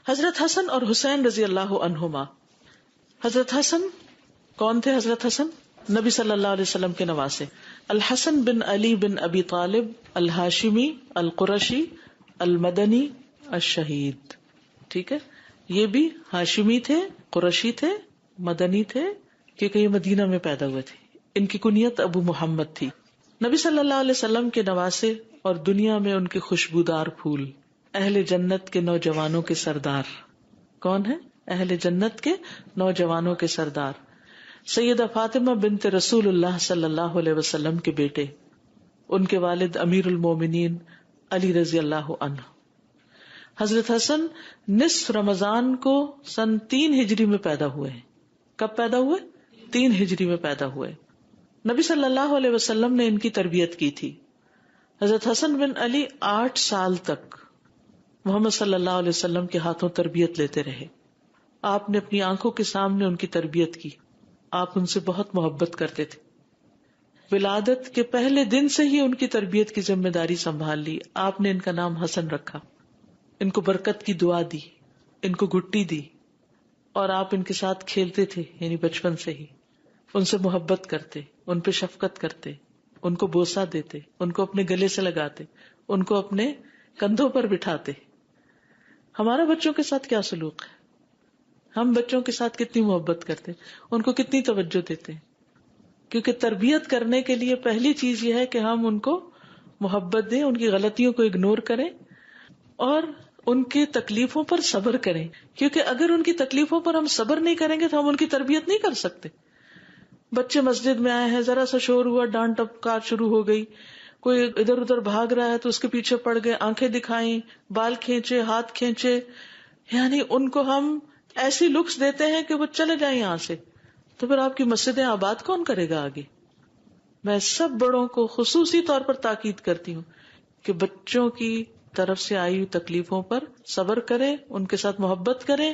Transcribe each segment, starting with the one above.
حضرت حسن اور حسین رضی اللہ عنہما. حضرت حسن کون تھے؟ حضرت حسن نبی صلی اللہ علیہ وسلم کے نواسے. الحسن بن علی بن ابی طالب الہاشمی القرشی المدنی الشہید. ٹھیک ہے، یہ بھی ہاشمی تھے، قرشی تھے، مدنی تھے، کیونکہ یہ مدینہ میں پیدا ہوئے تھے. ان کی کنیت ابو محمد تھی. نبی صلی اللہ علیہ وسلم کے نواسے اور دنیا میں ان کے خوشبودار پھول. اہل جنت کے نوجوانوں کے سردار. کون ہے؟ اہل جنت کے نوجوانوں کے سردار. سیدہ فاطمہ بنت رسول اللہ صلی اللہ علیہ وسلم کے بیٹے. ان کے والد امیر المومنین علی رضی اللہ عنہ. حضرت حسن نصف رمضان کو سن 3 ہجری میں پیدا ہوئے ہیں. کب پیدا ہوئے؟ 3 ہجری میں پیدا ہوئے. نبی صلی اللہ علیہ وسلم نے ان کی تربیت کی تھی. حضرت حسن بن علی 8 سال تک محمد صلی اللہ علیہ وسلم کے ہاتھوں تربیت لیتے رہے. آپ نے اپنی آنکھوں کے سامنے ان کی تربیت کی. آپ ان سے بہت محبت کرتے تھے. ولادت کے پہلے دن سے ہی ان کی تربیت کی ذمہ داری سنبھال لی. آپ نے ان کا نام حسن رکھا. ان کو برکت کی دعا دی، ان کو گٹی دی، اور آپ ان کے ساتھ کھیلتے تھے. یعنی بچپن سے ہی ان سے محبت کرتے، ان پہ شفقت کرتے، ان کو بوسہ دیتے، ان کو اپنے گلے سے لگاتے، ان کو اپنے کندھوں پر بٹھاتے. ہمارا بچوں کے ساتھ کیا سلوک ہے؟ ہم بچوں کے ساتھ کتنی محبت کرتے، ان کو کتنی توجہ دیتے ہیں. کیونکہ تربیت کرنے کے لیے پہلی چیز یہ ہے کہ ہم ان کو محبت دیں، ان کی غلطیوں کو اگنور کریں اور ان کی تکلیفوں پر صبر کریں. کیونکہ اگر ان کی تکلیفوں پر ہم صبر نہیں کریں گے تو ہم ان کی تربیت نہیں کر سکتے. بچے مسجد میں آئے ہیں، ذرا سا شور ہوا، ڈانٹ ٹپکار شروع ہو گئی، کوئی ادھر ادھر بھاگ رہا ہے تو اس کے پیچھے پڑ گئے، آنکھیں دکھائیں، بال کھینچے، ہاتھ کھینچے، یعنی ان کو ہم ایسی لکس دیتے ہیں کہ وہ چلے جائیں یہاں سے. تو پھر آپ کی مسجدیں آباد کون کرے گا آگے؟ میں سب بڑوں کو خصوصی طور پر تاکید کرتی ہوں کہ بچوں کی طرف سے آئی ہوئی تکلیفوں پر صبر کریں، ان کے ساتھ محبت کریں.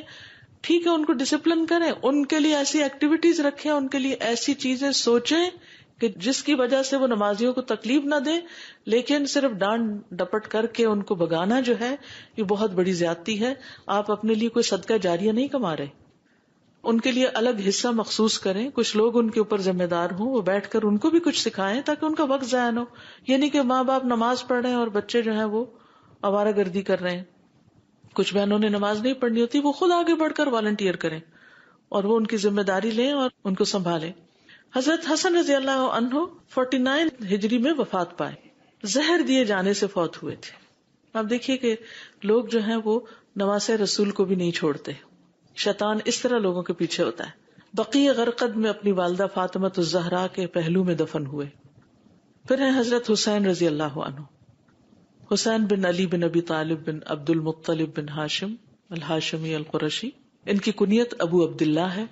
ٹھیک ہے، ان کو ڈسپلن کریں، ان کے لیے ایسی ایکٹیویٹیز رکھیں، ان کے لیے ایسی چیزیں سوچیں کہ جس کی وجہ سے وہ نمازیوں کو تکلیف نہ دیں. لیکن صرف ڈانٹ ڈپٹ کر کے ان کو بگانا جو ہے یہ بہت بڑی زیادتی ہے. آپ اپنے لیے کوئی صدقہ جاریہ نہیں کما رہے. ان کے لیے الگ حصہ مخصوص کریں. کچھ لوگ ان کے اوپر ذمہ دار ہوں، وہ بیٹھ کر ان کو بھی کچھ سکھائیں تاکہ ان کا وقت ضائع نہ ہو. یہ نہیں کہ ماں باپ نماز پڑھ رہے ہیں اور بچے جو ہیں وہ آوارہ گردی کر رہے ہیں. کچھ بہنوں نے نماز نہیں پڑھنی ہوتی، وہ خود آگے بڑھ کر والنٹیئر کریں اور وہ ان کی ذمہ داری لیں اور ان کو سنبھالیں. حضرت حسن رضی اللہ عنہ 49 ہجری میں وفات پائے. زہر دیے جانے سے فوت ہوئے تھے. آپ دیکھیے کہ لوگ جو ہیں وہ نواسے رسول کو بھی نہیں چھوڑتے. شیطان اس طرح لوگوں کے پیچھے ہوتا ہے. بقیع غرقد میں اپنی والدہ فاطمۃ الزہرا کے پہلو میں دفن ہوئے. پھر ہیں حضرت حسین رضی اللہ عنہ. حسین بن علی بن ابی طالب بن عبد المطلب بن ہاشم الہاشمی القرشی. ان کی کنیت ابو عبداللہ ہے.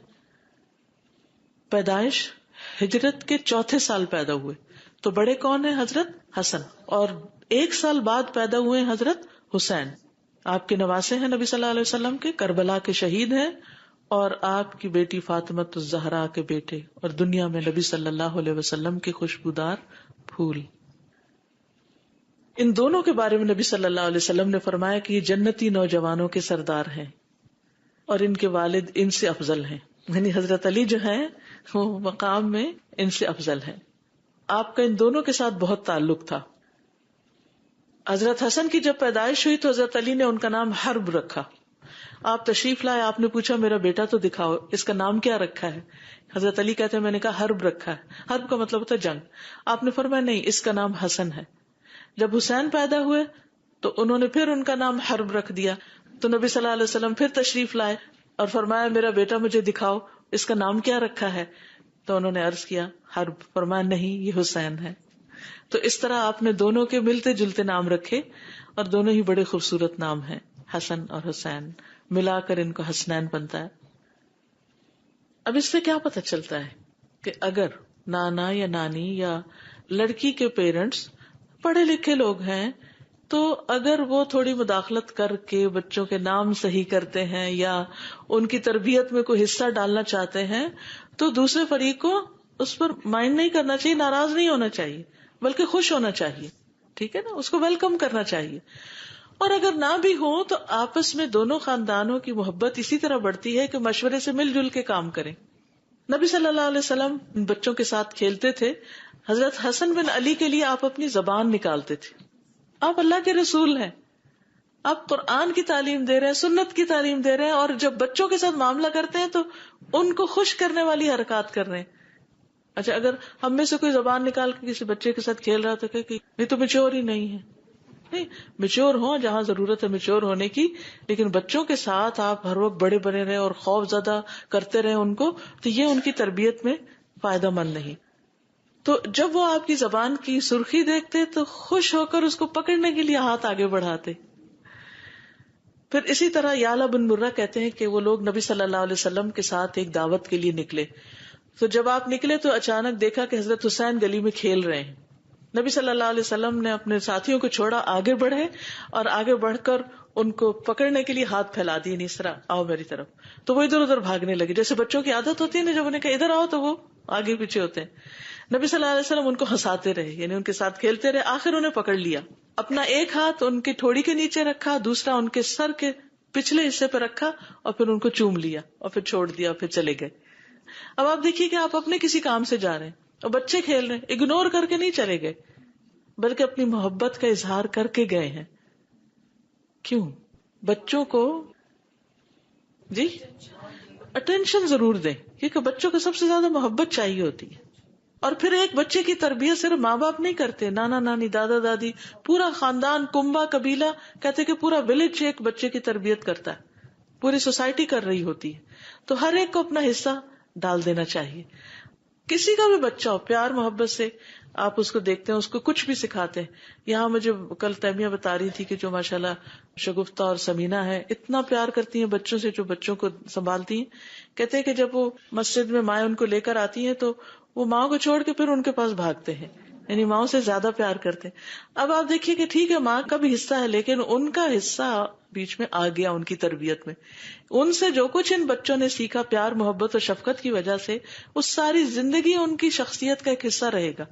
پیدائش ہجرت کے 4تھے سال پیدا ہوئے. تو بڑے کون ہیں؟ حضرت حسن. اور 1 سال بعد پیدا ہوئے حضرت حسین. آپ کے نواسے ہیں نبی صلی اللہ علیہ وسلم کے، کربلا کے شہید ہیں، اور آپ کی بیٹی فاطمۃ الزہرا کے بیٹے، اور دنیا میں نبی صلی اللہ علیہ وسلم کے خوشبودار پھول. ان دونوں کے بارے میں نبی صلی اللہ علیہ وسلم نے فرمایا کہ یہ جنتی نوجوانوں کے سردار ہیں اور ان کے والد ان سے افضل ہیں. یعنی حضرت علی جو ہیں وہ مقام میں ان سے افضل ہیں. آپ کا ان دونوں کے ساتھ بہت تعلق تھا. حضرت حسن کی جب پیدائش ہوئی تو حضرت علی نے ان کا نام حرب رکھا. آپ تشریف لائے، آپ نے پوچھا میرا بیٹا تو دکھاؤ، اس کا نام کیا رکھا ہے؟ حضرت علی کہتے ہیں میں نے کہا حرب رکھا ہے. حرب کا مطلب ہوتا ہے جنگ. آپ نے فرمایا نہیں، اس کا نام حسن ہے. جب حسین پیدا ہوئے تو انہوں نے پھر ان کا نام حرب رکھ دیا. تو نبی صلی اللہ علیہ وسلم پھر تشریف لائے اور فرمایا میرا بیٹا مجھے دکھاؤ، اس کا نام کیا رکھا ہے؟ تو انہوں نے عرض کیا حرب. فرمایا نہیں، یہ حسین ہے. تو اس طرح آپ نے دونوں کے ملتے جلتے نام رکھے اور دونوں ہی بڑے خوبصورت نام ہیں، حسن اور حسین. ملا کر ان کو حسنین بنتا ہے. اب اس سے کیا پتہ چلتا ہے کہ اگر نانا یا نانی یا لڑکی کے پیرنٹس پڑھے لکھے لوگ ہیں تو اگر وہ تھوڑی مداخلت کر کے بچوں کے نام صحیح کرتے ہیں یا ان کی تربیت میں کوئی حصہ ڈالنا چاہتے ہیں تو دوسرے فریق کو اس پر مائنڈ نہیں کرنا چاہیے، ناراض نہیں ہونا چاہیے، بلکہ خوش ہونا چاہیے. ٹھیک ہے نا، اس کو ویلکم کرنا چاہیے. اور اگر نہ بھی ہو تو آپس میں دونوں خاندانوں کی محبت اسی طرح بڑھتی ہے کہ مشورے سے مل جل کے کام کریں. نبی صلی اللہ علیہ وسلم بچوں کے ساتھ کھیلتے تھے. حضرت حسن بن علی کے لیے آپ اپنی زبان نکالتے تھے. آپ اللہ کے رسول ہیں, آپ قرآن کی تعلیم دے رہے ہیں, سنت کی تعلیم دے رہے ہیں, اور جب بچوں کے ساتھ معاملہ کرتے ہیں تو ان کو خوش کرنے والی حرکات کر رہے ہیں. اچھا, اگر ہم میں سے کوئی زبان نکال کے کسی بچے کے ساتھ کھیل رہا تو کہ یہ تو میچور ہی نہیں ہے. نہیں, میچور ہوں جہاں ضرورت ہے میچور ہونے کی, لیکن بچوں کے ساتھ آپ ہر وقت بڑے بنے رہے اور خوف زدہ کرتے رہے ان کو, تو یہ ان کی تربیت میں فائدہ مند نہیں. تو جب وہ آپ کی زبان کی سرخی دیکھتے تو خوش ہو کر اس کو پکڑنے کے لیے ہاتھ آگے بڑھاتے. پھر اسی طرح یعلا بن مرہ کہتے ہیں کہ وہ لوگ نبی صلی اللہ علیہ وسلم کے ساتھ ایک دعوت کے لیے نکلے. تو جب آپ نکلے تو اچانک دیکھا کہ حضرت حسین گلی میں کھیل رہے ہیں. نبی صلی اللہ علیہ وسلم نے اپنے ساتھیوں کو چھوڑا, آگے بڑھے اور آگے بڑھ کر ان کو پکڑنے کے لیے ہاتھ پھیلا دیے, نہیں اس طرح آؤ میری طرف. تو وہ ادھر ادھر بھاگنے لگے, جیسے بچوں کی عادت ہوتی ہے نا, جب انہیں کہا ادھر آؤ تو وہ آگے پیچھے ہوتے ہیں. نبی صلی اللہ علیہ وسلم ان کو ہنساتے رہے, یعنی ان کے ساتھ کھیلتے رہے. آخر انہیں پکڑ لیا, اپنا ایک ہاتھ ان کی ٹھوڑی کے نیچے رکھا, دوسرا ان کے سر کے پچھلے حصے پہ رکھا, اور پھر ان کو چوم لیا اور پھر چھوڑ دیا, پھر چلے گئے. اب آپ دیکھیے کہ آپ اپنے کسی کام سے جا رہے ہیں اور بچے کھیل رہے ہیں, اگنور کر کے نہیں چلے گئے بلکہ اپنی محبت کا اظہار کر کے گئے ہیں. کیوں؟ بچوں کو جی اٹینشن ضرور دیں, کیونکہ بچوں کو سب سے زیادہ محبت چاہیے ہوتی ہے. اور پھر ایک بچے کی تربیت صرف ماں باپ نہیں کرتے, نانا نانی, دادا دادی, پورا خاندان, کنبا, قبیلہ, کہتے کہ پورا ولیج ایک بچے کی تربیت کرتا ہے, پوری سوسائٹی کر رہی ہوتی ہے. تو ہر ایک کو اپنا حصہ ڈال دینا چاہیے. کسی کا بھی بچہ ہو, پیار محبت سے آپ اس کو دیکھتے ہیں, اس کو کچھ بھی سکھاتے ہیں. یہاں مجھے کل تیمیہ بتا رہی تھی کہ جو ماشاءاللہ شگفتہ اور سمینہ ہے, اتنا پیار کرتی ہیں بچوں سے, جو بچوں کو سنبھالتی ہیں. کہتے ہیں کہ جب وہ مسجد میں مائیں ان کو لے کر آتی ہیں تو وہ ماں کو چھوڑ کے پھر ان کے پاس بھاگتے ہیں, یعنی ماں سے زیادہ پیار کرتے ہیں. اب آپ دیکھیے کہ ٹھیک ہے ماں کا بھی حصہ ہے, لیکن ان کا حصہ بیچ میں آ گیا ان کی تربیت میں. ان سے جو کچھ ان بچوں نے سیکھا پیار محبت اور شفقت کی وجہ سے, اس ساری زندگی ان کی شخصیت کا ایک حصہ رہے گا.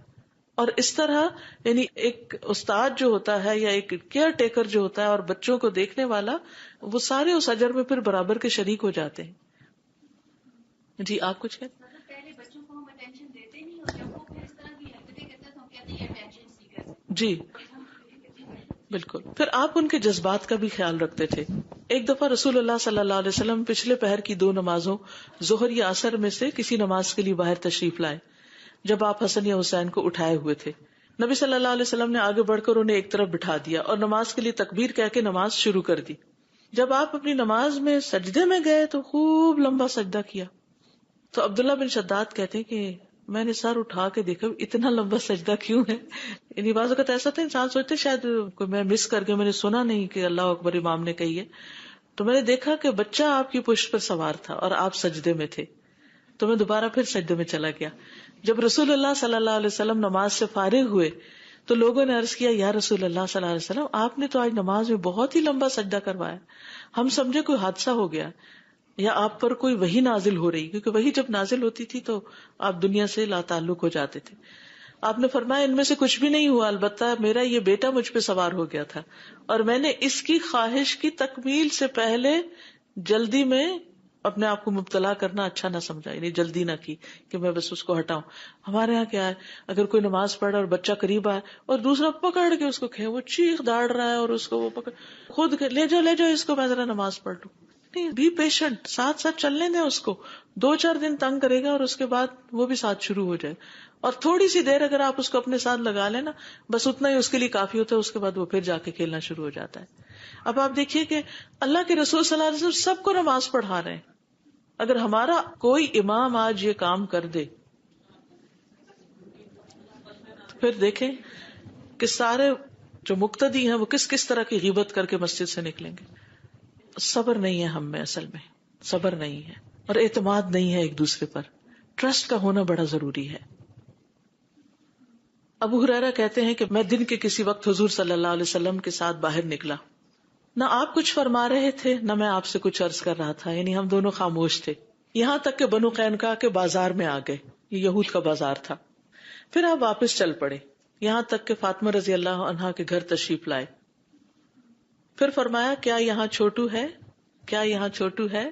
اور اس طرح یعنی ایک استاد جو ہوتا ہے یا ایک کیئر ٹیکر جو ہوتا ہے اور بچوں کو دیکھنے والا, وہ سارے اس اجر میں پھر برابر کے شریک ہو جاتے ہیں. جی آپ کچھ کہتے ہیں؟ پہلے بچوں کو ہم اٹینشن دیتے نہیں, اور جب وہ پھر اس طرح کی حرکتیں کرتے ہیں تو ہم کہتے ہیں یہ اٹینشن سیکر. جی بالکل. پھر آپ ان کے جذبات کا بھی خیال رکھتے تھے. ایک دفعہ رسول اللہ صلی اللہ علیہ وسلم پچھلے پہر کی 2 نمازوں ظہر یا عصر میں سے کسی نماز کے لیے باہر تشریف لائے, جب آپ حسن یا حسین کو اٹھائے ہوئے تھے. نبی صلی اللہ علیہ وسلم نے آگے بڑھ کر انہیں ایک طرف بٹھا دیا اور نماز کے لیے تکبیر کہہ کے نماز شروع کر دی. جب آپ اپنی نماز میں سجدے میں گئے تو خوب لمبا سجدہ کیا. تو عبداللہ بن شداد کہتے ہیں کہ میں نے سر اٹھا کے دیکھا اتنا لمبا سجدہ کیوں ہے. یعنی بعض اوقات ایسا تھا انسان سوچتے شاید کوئی میں مس کر کے میں نے سنا نہیں کہ اللہ اکبر امام نے کہی ہے. تو میں نے دیکھا کہ بچہ آپ کی پشت پر سوار تھا اور آپ سجدے میں تھے, تو میں دوبارہ پھر سجدے میں چلا گیا. جب رسول اللہ صلی اللہ علیہ وسلم نماز سے فارغ ہوئے تو لوگوں نے عرض کیا یا رسول اللہ صلی اللہ علیہ وسلم آپ نے تو آج نماز میں بہت ہی لمبا سجدہ کروایا, ہم سمجھے کوئی حادثہ ہو گیا یا آپ پر کوئی وحی نازل ہو رہی, کیونکہ وحی جب نازل ہوتی تھی تو آپ دنیا سے لا تعلق ہو جاتے تھے. آپ نے فرمایا ان میں سے کچھ بھی نہیں ہوا, البتہ میرا یہ بیٹا مجھ پہ سوار ہو گیا تھا اور میں نے اس کی خواہش کی تکمیل سے پہلے جلدی میں اپنے آپ کو مبتلا کرنا اچھا نہ سمجھا, یعنی جلدی نہ کی کہ میں بس اس کو ہٹاؤں. ہمارے ہاں کیا ہے, اگر کوئی نماز پڑھ اور بچہ قریب آئے اور دوسرا پکڑ کے اس کو کھے, وہ چیخ داڑ رہا ہے اور اس کو وہ پکڑ خود لے جاؤ اس کو, میں ذرا نماز پڑھ لوں. نہیں, بی پیشنٹ, ساتھ ساتھ چلنے دیں اس کو. 2-4 دن تنگ کرے گا اور اس کے بعد وہ بھی ساتھ شروع ہو جائے. اور تھوڑی سی دیر اگر آپ اس کو اپنے ساتھ لگا لیں نا, بس اتنا ہی اس کے لیے کافی ہوتا ہے, اس کے بعد وہ پھر جا کے کھیلنا شروع ہو جاتا ہے. اب آپ دیکھیے کہ اللہ کے رسول صلی اللہ علیہ وسلم سب کو نماز پڑھا رہے ہیں. اگر ہمارا کوئی امام آج یہ کام کر دے تو پھر دیکھیں کہ سارے جو مقتدی ہیں وہ کس کس طرح کی غیبت کر کے مسجد سے نکلیں گے. صبر نہیں ہے ہم میں, اصل میں صبر نہیں ہے اور اعتماد نہیں ہے ایک دوسرے پر. ٹرسٹ کا ہونا بڑا ضروری ہے. ابو ہریرہ کہتے ہیں کہ میں دن کے کسی وقت حضور صلی اللہ علیہ وسلم کے ساتھ باہر نکلا, نہ آپ کچھ فرما رہے تھے نہ میں آپ سے کچھ عرض کر رہا تھا, یعنی ہم دونوں خاموش تھے, یہاں تک کہ بنو قینقاع کے بازار میں آ گئے, یہ یہود کا بازار تھا. پھر آپ واپس چل پڑے, یہاں تک کہ فاطمہ رضی اللہ عنہا کے گھر تشریف لائے. پھر فرمایا کیا یہاں چھوٹو ہے، کیا یہاں چھوٹو ہے؟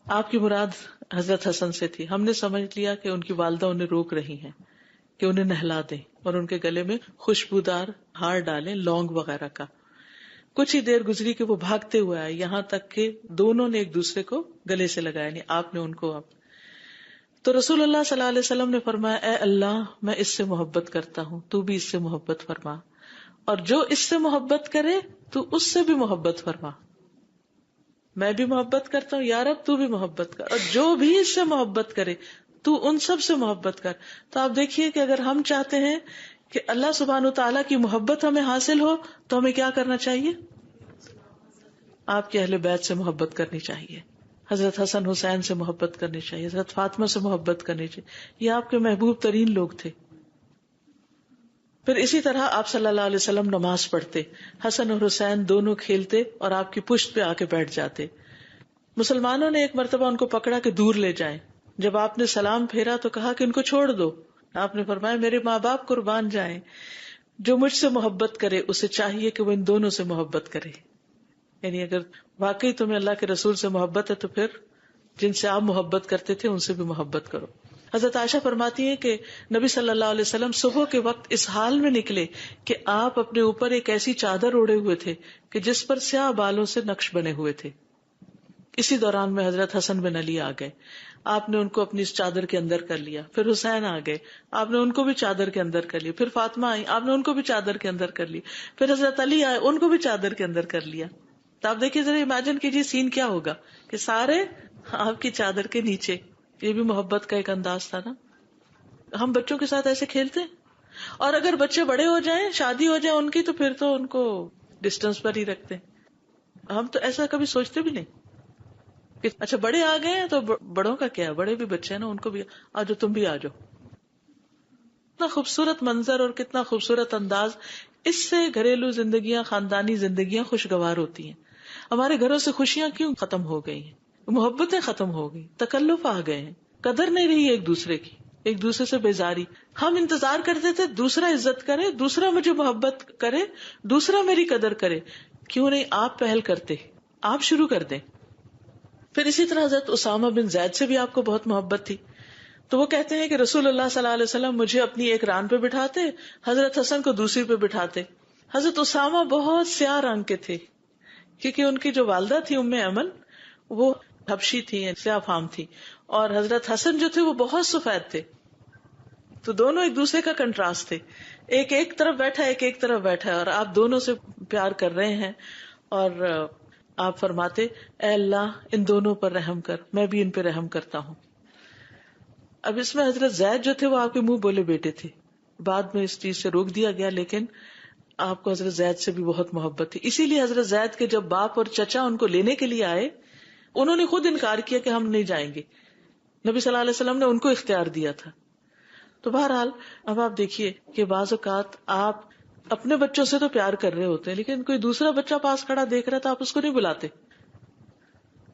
آپ کی مراد حضرت حسن سے تھی. ہم نے سمجھ لیا کہ ان کی والدہ انہیں روک رہی ہیں کہ انہیں نہلا دیں اور ان کے گلے میں خوشبودار ہار ڈالیں، لونگ وغیرہ کا. کچھ ہی دیر گزری کہ وہ بھاگتے ہوئے آئے، یہاں تک کہ دونوں نے ایک دوسرے کو گلے سے لگایا، یعنی آپ نے ان کو. تو رسول اللہ صلی اللہ علیہ وسلم نے فرمایا اے اللہ میں اس سے محبت کرتا ہوں، تو بھی اس سے محبت فرما، اور جو اس سے محبت کرے تو اس سے بھی محبت فرما. میں بھی محبت کرتا ہوں یا رب، تو بھی محبت کر، اور جو بھی اس سے محبت کرے تو ان سب سے محبت کر. تو آپ دیکھیے کہ اگر ہم چاہتے ہیں کہ اللہ سبحانہ وتعالیٰ کی محبت ہمیں حاصل ہو تو ہمیں کیا کرنا چاہیے؟ آپ کے اہل بیت سے محبت کرنی چاہیے، حضرت حسن حسین سے محبت کرنی چاہیے، حضرت فاطمہ سے محبت کرنی چاہیے. یہ آپ کے محبوب ترین لوگ تھے. پھر اسی طرح آپ صلی اللہ علیہ وسلم نماز پڑھتے، حسن اور حسین دونوں کھیلتے اور آپ کی پشت پہ آ کے بیٹھ جاتے. مسلمانوں نے ایک مرتبہ ان کو پکڑا کہ دور لے جائیں. جب آپ نے سلام پھیرا تو کہا کہ ان کو چھوڑ دو. آپ نے فرمایا میرے ماں باپ قربان جائیں، جو مجھ سے محبت کرے اسے چاہیے کہ وہ ان دونوں سے محبت کرے. یعنی اگر واقعی تمہیں اللہ کے رسول سے محبت ہے تو پھر جن سے آپ محبت کرتے تھے ان سے بھی محبت کرو. حضرت عائشہ فرماتی ہیں کہ نبی صلی اللہ علیہ وسلم صبح کے وقت اس حال میں نکلے کہ آپ اپنے اوپر ایک ایسی چادر اوڑے ہوئے تھے کہ جس پر سیاہ بالوں سے نقش بنے ہوئے تھے. اسی دوران میں حضرت حسن بن علی آ گئے، آپ نے ان کو اپنی اس چادر کے اندر کر لیا. پھر حسین آ گئے، آپ نے ان کو بھی چادر کے اندر کر لیا. پھر فاطمہ آئی، آپ نے ان کو بھی چادر کے اندر کر لی. پھر حضرت علی آئے، ان کو بھی چادر کے اندر کر لیا. تو آپ دیکھیے ذرا امیجن کیجیے سین کیا ہوگا کہ سارے آپ کی چادر کے نیچے. یہ بھی محبت کا ایک انداز تھا نا. ہم بچوں کے ساتھ ایسے کھیلتے ہیں، اور اگر بچے بڑے ہو جائیں، شادی ہو جائے ان کی، تو پھر تو ان کو ڈسٹینس پر ہی رکھتے ہیں. ہم تو ایسا کبھی سوچتے بھی نہیں کہ اچھا بڑے آ گئے ہیں تو بڑوں کا کیا ہے، بڑے بھی بچے ہیں نا، ان کو بھی آجو، تم بھی آجو. کتنا خوبصورت منظر اور کتنا خوبصورت انداز. اس سے گھریلو زندگیاں، خاندانی زندگیاں خوشگوار ہوتی ہیں. ہمارے گھروں سے خوشیاں کیوں ختم ہو گئی ہیں؟ محبتیں ختم ہو گئی، تکلف آ گئے ہیں، قدر نہیں رہی ایک دوسرے کی، ایک دوسرے سے بیزاری. ہم انتظار کرتے تھے دوسرا عزت کرے، دوسرا مجھے محبت کرے، دوسرا میری قدر کرے. کیوں نہیں آپ پہل کرتے، آپ شروع کر دیں. پھر اسی طرح حضرت اسامہ بن زید سے بھی آپ کو بہت محبت تھی. تو وہ کہتے ہیں کہ رسول اللہ صلی اللہ علیہ وسلم مجھے اپنی ایک ران پہ بٹھاتے، حضرت حسن کو دوسری پہ بٹھاتے. حضرت اسامہ بہت سیاہ رنگ کے تھے کیونکہ ان کی جو والدہ تھی ام ایمن وہ حبشی تھی، سیاہ فام تھی، اور حضرت حسن جو تھے وہ بہت سفید تھے. تو دونوں ایک دوسرے کا کنٹراسٹ تھے، ایک طرف بیٹھا ایک طرف بیٹھا ہے، اور آپ دونوں سے پیار کر رہے ہیں. اور آپ فرماتے اے اللہ ان دونوں پر رحم کر، میں بھی ان پہ رحم کرتا ہوں. اب اس میں حضرت زید جو تھے وہ آپ کے منہ بولے بیٹے تھے، بعد میں اس چیز سے روک دیا گیا، لیکن آپ کو حضرت زید سے بھی بہت محبت تھی. اسی لیے حضرت زید کے جب باپ اور چچا ان کو لینے کے لیے آئے، انہوں نے خود انکار کیا کہ ہم نہیں جائیں گے. نبی صلی اللہ علیہ وسلم نے ان کو اختیار دیا تھا. تو بہرحال اب آپ دیکھیے کہ بعض اوقات آپ اپنے بچوں سے تو پیار کر رہے ہوتے ہیں، لیکن کوئی دوسرا بچہ پاس کھڑا دیکھ رہا ہے تو آپ اس کو نہیں بلاتے.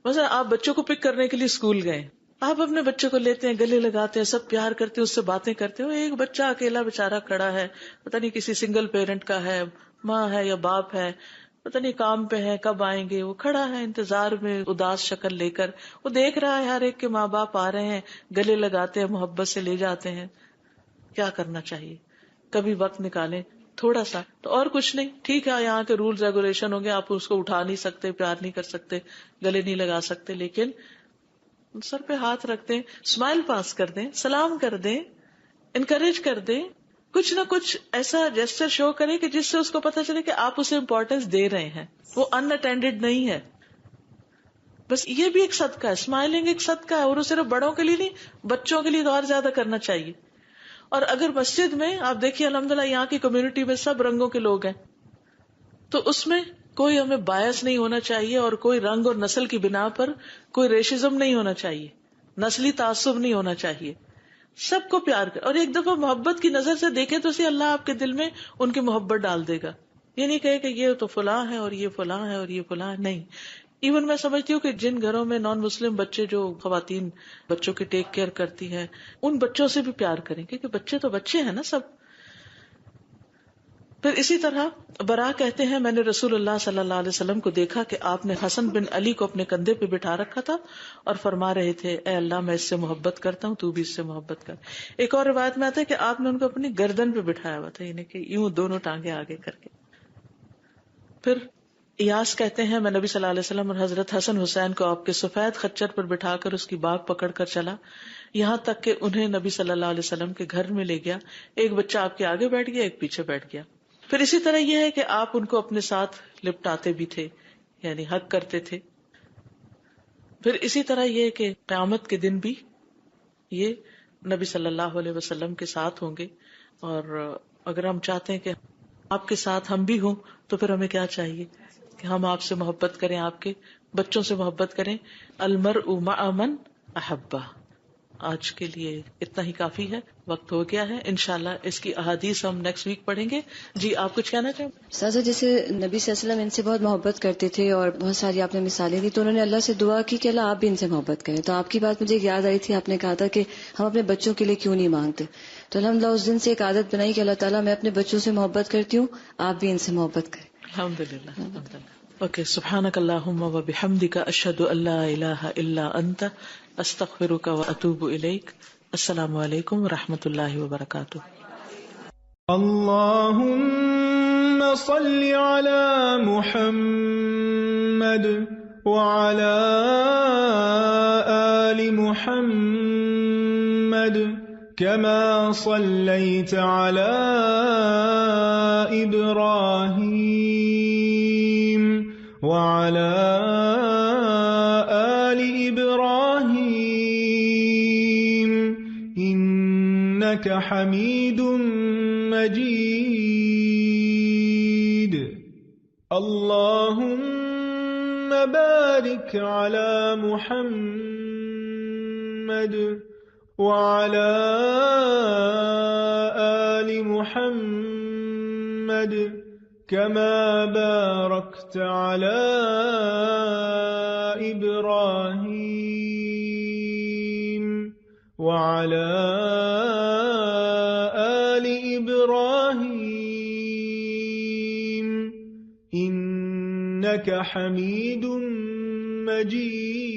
مثلا آپ بچوں کو پک کرنے کے لیے اسکول گئے، آپ اپنے بچے کو لیتے ہیں، گلے لگاتے ہیں، سب پیار کرتے ہیں، اس سے باتیں کرتے ہیں. ایک بچہ اکیلا بےچارا کھڑا ہے، پتہ نہیں کسی سنگل پیرنٹ کا ہے، ماں ہے یا باپ ہے، پتہ نہیں کام پہ ہے، کب آئیں گے. وہ کھڑا ہے انتظار میں اداس شکل لے کر، وہ دیکھ رہا ہے ہر ایک کے ماں باپ آ رہے ہیں، گلے لگاتے ہیں، محبت سے لے جاتے ہیں. کیا کرنا چاہیے؟ کبھی وقت نکالیں تھوڑا سا، تو اور کچھ نہیں. ٹھیک ہے یہاں کے رولز ریگولیشن ہوں گے، آپ اس کو اٹھا نہیں سکتے، پیار نہیں کر سکتے، گلے نہیں لگا سکتے، لیکن سر پہ ہاتھ رکھ دیں، اسمائل پاس کر دیں، سلام کر دیں، انکریج کر دیں. کچھ نہ کچھ ایسا جیسچر شو کریں کہ جس سے اس کو پتہ چلے کہ آپ اسے امپورٹینس دے رہے ہیں، وہ ان اٹینڈیڈ نہیں ہے. بس یہ بھی ایک صدقہ ہے، اسمائلنگ ایک صدقہ ہے، اور وہ صرف بڑوں کے لیے نہیں، بچوں کے لیے تو اور زیادہ کرنا چاہیے. اور اگر مسجد میں آپ دیکھیے الحمدللہ یہاں کی کمیونٹی میں سب رنگوں کے لوگ ہیں، تو اس میں کوئی ہمیں باعث نہیں ہونا چاہیے، اور کوئی رنگ اور نسل کی بنا پر کوئی ریشزم نہیں ہونا چاہیے، نسلی تعصب نہیں ہونا چاہیے. سب کو پیار کر، اور ایک دفعہ محبت کی نظر سے دیکھیں تو اللہ آپ کے دل میں ان کی محبت ڈال دے گا. یہ نہیں کہے کہ یہ تو فلاں ہے اور یہ فلاں ہے اور یہ فلاں ہے، نہیں. ایون میں سمجھتی ہوں کہ جن گھروں میں نان مسلم بچے، جو خواتین بچوں کی ٹیک کیئر کرتی ہیں، ان بچوں سے بھی پیار کریں، کیونکہ بچے تو بچے ہیں نا سب. پھر اسی طرح برا کہتے ہیں میں نے رسول اللہ صلی اللہ علیہ وسلم کو دیکھا کہ آپ نے حسن بن علی کو اپنے کندھے پہ بٹھا رکھا تھا اور فرما رہے تھے اے اللہ میں اس سے محبت کرتا ہوں تو بھی اس سے محبت کر. ایک اور روایت میں آتا ہے کہ آپ نے ان کو اپنی گردن پہ بٹھایا ہوا تھا، یعنی کہ یوں دونوں ٹانگیں آگے کر کے. پھر ایاس کہتے ہیں میں نبی صلی اللہ علیہ وسلم اور حضرت حسن حسین کو آپ کے سفید خچر پر بٹھا کر اس کی باگ پکڑ کر چلا، یہاں تک کہ انہیں نبی صلی اللہ علیہ وسلم کے گھر میں لے گیا. ایک بچہ آپ کے آگے بیٹھ گیا، ایک پیچھے بیٹھ گیا. پھر اسی طرح یہ ہے کہ آپ ان کو اپنے ساتھ لپٹاتے بھی تھے، یعنی حق کرتے تھے. پھر اسی طرح یہ کہ قیامت کے دن بھی یہ نبی صلی اللہ علیہ وسلم کے ساتھ ہوں گے. اور اگر ہم چاہتے ہیں کہ آپ کے ساتھ ہم بھی ہوں تو پھر ہمیں کیا چاہیے کہ ہم آپ سے محبت کریں، آپ کے بچوں سے محبت کریں. المرء مع من احبہ. آج کے لیے اتنا ہی کافی ہے، وقت ہو گیا ہے. انشاءاللہ اس کی احادیث ہم نیکسٹ ویک پڑھیں گے. جی آپ کچھ کہنا چاہیں؟ سازا جیسے نبی صلی اللہ علیہ وسلم ان سے بہت محبت کرتے تھے اور بہت ساری آپ نے مثالیں دی، تو انہوں نے اللہ سے دعا کی کہ اللہ آپ بھی ان سے محبت کریں. تو آپ کی بات مجھے یاد آئی تھی، آپ نے کہا تھا کہ ہم اپنے بچوں کے لیے کیوں نہیں مانگتے. تو الحمدللہ اس دن سے ایک عادت بنائی کہ اللہ تعالیٰ میں اپنے بچوں سے محبت کرتی ہوں، آپ بھی ان سے محبت کریں. الحمدللہ. اوکے، سبحانک اللہم و بحمدک، اشہد ان لا الہ الا انت، استغفرک و اتوب الیک. السلام علیکم و رحمۃ اللہ وبرکاتہ. اللهم صل على محمد وعلى آل محمد كما صليت على إبراهيم وعلى آل إبراهيم إنك حميد مجيد. اللهم بارك على محمد وعلى آل محمد كما باركت على إبراهيم وعلى آل إبراهيم إنك حميد مجيد.